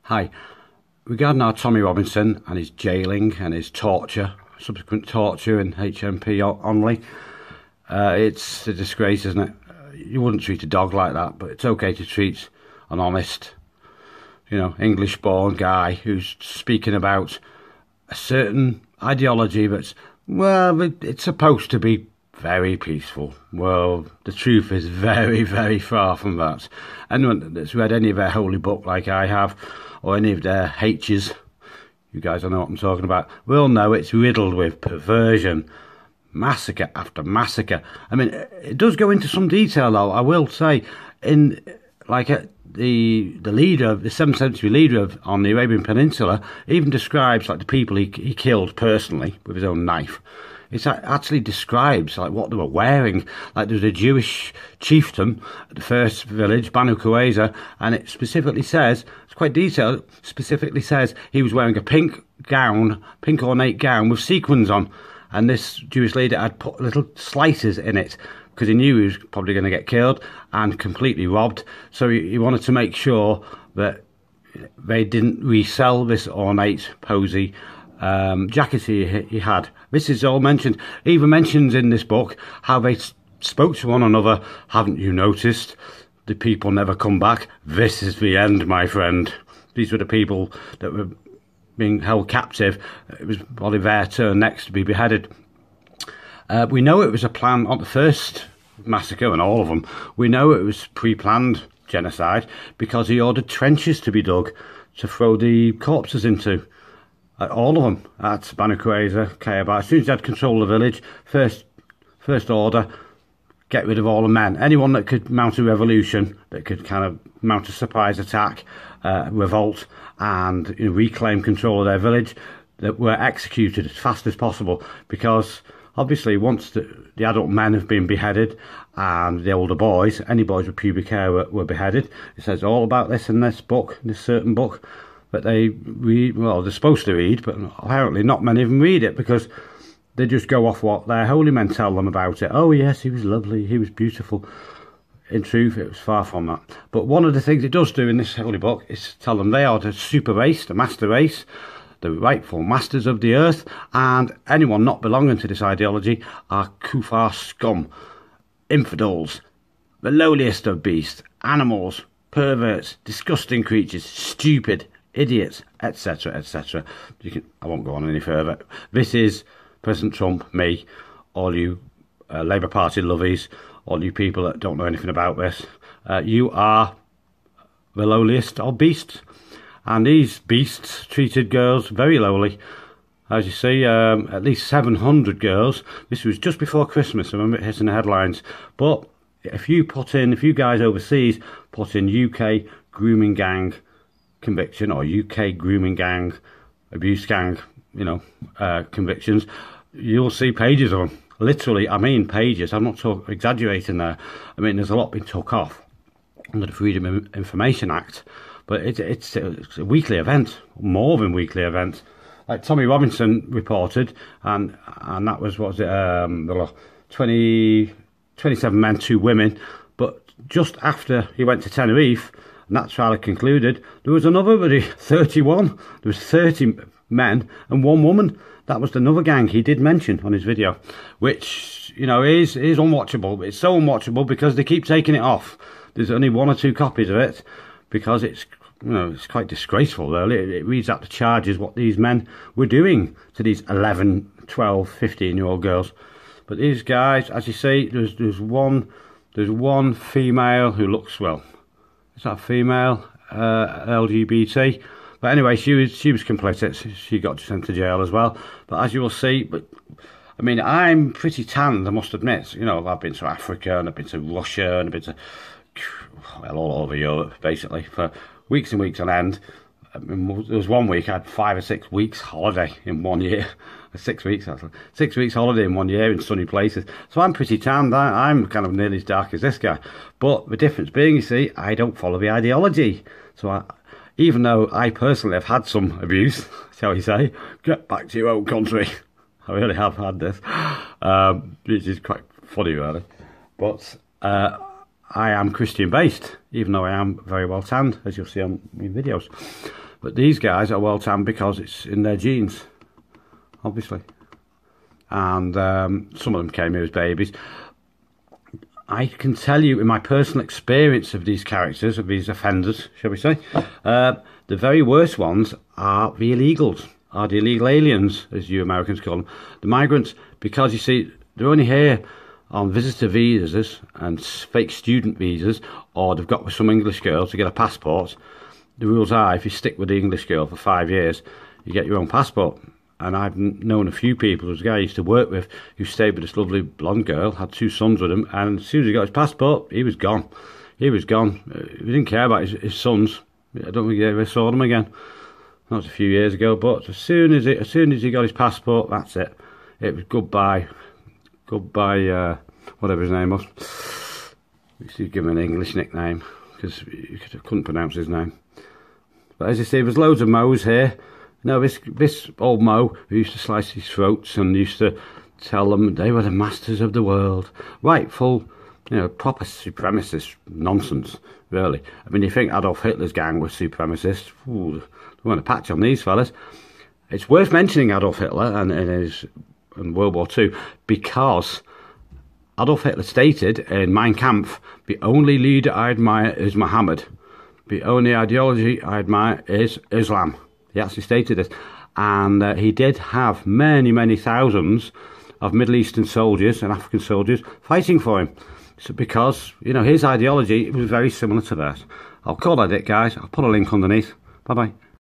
Hi. Regarding our Tommy Robinson and his jailing and his torture, subsequent torture in HMP only, it's a disgrace, isn't it? You wouldn't treat a dog like that, but it's okay to treat an honest, English-born guy who's speaking about a certain ideology that's, well, it's supposed to be very peaceful. Well, the truth is very, very far from that. Anyone that's read any of their holy book like I have, or any of their H's, you guys will know what I'm talking about, will know it's riddled with perversion, massacre after massacre. I mean, it does go into some detail, though, I will say, in, like, the leader, the 7th century leader on the Arabian Peninsula, even describes, like, the people he killed personally with his own knife. It actually describes like what they were wearing. Like there was a Jewish chieftain at the first village, Banu Qurayza, and it specifically says, it's quite detailed, specifically says he was wearing a pink gown, pink ornate gown with sequins on. And this Jewish leader had put little slices in it because he knew he was probably going to get killed and completely robbed. So he wanted to make sure that they didn't resell this ornate, posy jacket he had. This is all mentioned. He even mentions in this book how they spoke to one another. Haven't you noticed? The people never come back. This is the end, my friend. These were the people that were being held captive. It was probably their turn next to be beheaded. We know it was a plan on the first massacre, and all of them. We know it was pre-planned genocide because he ordered trenches to be dug to throw the corpses into. All of them at Banu Qurayza, Kaaba. As soon as they had control of the village, first order, get rid of all the men. Anyone that could mount a revolution, that could kind of mount a surprise attack, revolt, and reclaim control of their village, that were executed as fast as possible. Because obviously, once the adult men have been beheaded, and the older boys, any boys with pubic hair were beheaded. It says all about this in this book, this certain book. But they read, well, they're supposed to read, but apparently not many of them read it because they just go off what their holy men tell them about it. Oh yes, he was lovely, he was beautiful. In truth, it was far from that. But one of the things it does do in this holy book is tell them they are the super race, the master race, the rightful masters of the earth, and anyone not belonging to this ideology are kuffar scum, infidels, the lowliest of beasts, animals, perverts, disgusting creatures, stupid, idiots, etc., etc. I won't go on any further. This is President Trump, me, all you Labour Party lovies, all you people that don't know anything about this. You are the lowliest of beasts. And these beasts treated girls very lowly. As you see, at least 700 girls. This was just before Christmas, I remember it hitting the headlines. But if you guys overseas put in UK grooming gang conviction or UK grooming gang, abuse gang, convictions, you'll see pages of them. Literally, I mean pages. I'm not exaggerating there. I mean, there's a lot being took off under the Freedom of Information Act, but it's a weekly event, more than weekly event. Like Tommy Robinson reported, and that was, what was it, 27 men, 2 women, but just after he went to Tenerife, and that trial had concluded, there was another 31. There was 30 men and 1 woman. That was another gang he did mention on his video, which, is unwatchable. It's so unwatchable because they keep taking it off. There's only 1 or 2 copies of it because it's, it's quite disgraceful, really. It reads out the charges what these men were doing to these 11, 12, 15-year-old girls. But these guys, as you see, there's one female who looks, well, is that female, LGBT? But anyway, she was complicit. She got sent to jail as well. But as you will see, I mean, I'm pretty tanned, I must admit. I've been to Africa, and I've been to Russia, and I've been to, well, all over Europe, basically, for weeks and weeks on end. I mean, there was 1 week I had 5 or 6 weeks holiday in 1 year. 6 weeks, actually. 6 weeks holiday in 1 year in sunny places. So I'm pretty tanned. I'm kind of nearly as dark as this guy. But the difference being, you see, I don't follow the ideology. So even though I personally have had some abuse, shall we say, get back to your own country. I really have had this, which is quite funny, really. But I am Christian based, even though I am very well tanned, as you'll see on my videos. But these guys are well tanned because it's in their genes, obviously. And some of them came here as babies. I can tell you in my personal experience of these characters, of these offenders, shall we say, the very worst ones are the illegals, are the illegal aliens, as you Americans call them, the migrants, because you see, they're only here on visitor visas and fake student visas, or they've got with some English girl to get a passport. The rules are, if you stick with the English girl for 5 years, you get your own passport. And I've known a few people, there's a guy I used to work with who stayed with this lovely blonde girl, had 2 sons with him, and as soon as he got his passport, he was gone. He was gone. He didn't care about his sons. I don't think he ever saw them again. That was a few years ago, but as soon as he got his passport, that's it. It was goodbye. Goodbye, whatever his name was. We used to give him an English nickname, because you couldn't pronounce his name. But as you see, there's loads of Moes here. No, this old Mo who used to slice his throats and used to tell them they were the masters of the world. Right, full, proper supremacist nonsense, really. I mean, you think Adolf Hitler's gang was supremacists? Ooh, they weren't a patch on these fellas. It's worth mentioning Adolf Hitler and World War II because Adolf Hitler stated in Mein Kampf, the only leader I admire is Muhammad. The only ideology I admire is Islam. He actually stated this, and he did have many, many thousands of Middle Eastern soldiers and African soldiers fighting for him. So because, his ideology was very similar to theirs. I'll call that it, guys. I'll put a link underneath. Bye-bye.